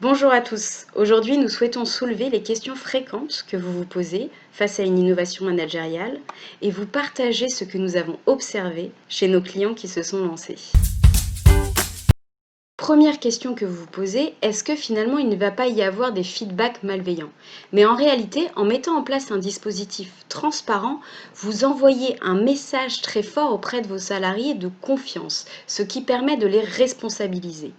Bonjour à tous. Aujourd'hui, nous souhaitons soulever les questions fréquentes que vous vous posez face à une innovation managériale et vous partager ce que nous avons observé chez nos clients qui se sont lancés. Première question que vous vous posez, est-ce que finalement il ne va pas y avoir des feedbacks malveillants? Mais en réalité, en mettant en place un dispositif transparent, vous envoyez un message très fort auprès de vos salariés de confiance, ce qui permet de les responsabiliser.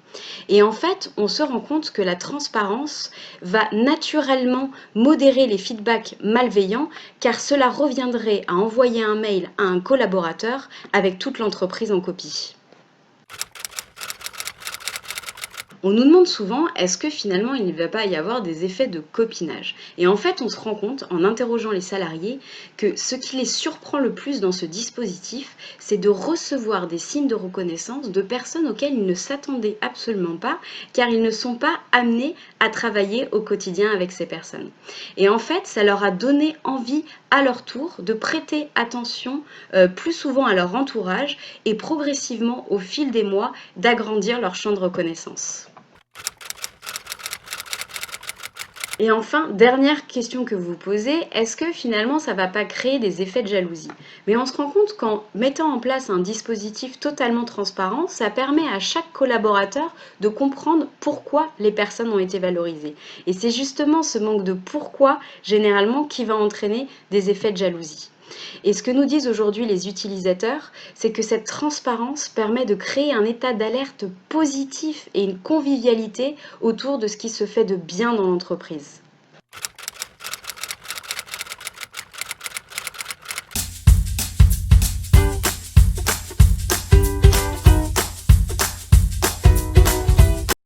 Et en fait, on se rend compte que la transparence va naturellement modérer les feedbacks malveillants, car cela reviendrait à envoyer un mail à un collaborateur avec toute l'entreprise en copie. On nous demande souvent, est-ce que finalement il ne va pas y avoir des effets de copinage? Et en fait, on se rend compte, en interrogeant les salariés, que ce qui les surprend le plus dans ce dispositif, c'est de recevoir des signes de reconnaissance de personnes auxquelles ils ne s'attendaient absolument pas, car ils ne sont pas amenés à travailler au quotidien avec ces personnes. Et en fait, ça leur a donné envie à leur tour de prêter attention plus souvent à leur entourage et progressivement, au fil des mois, d'agrandir leur champ de reconnaissance. Et enfin, dernière question que vous vous posez, est-ce que finalement ça ne va pas créer des effets de jalousie? Mais on se rend compte qu'en mettant en place un dispositif totalement transparent, ça permet à chaque collaborateur de comprendre pourquoi les personnes ont été valorisées. Et c'est justement ce manque de pourquoi, généralement, qui va entraîner des effets de jalousie. Et ce que nous disent aujourd'hui les utilisateurs, c'est que cette transparence permet de créer un état d'alerte positif et une convivialité autour de ce qui se fait de bien dans l'entreprise.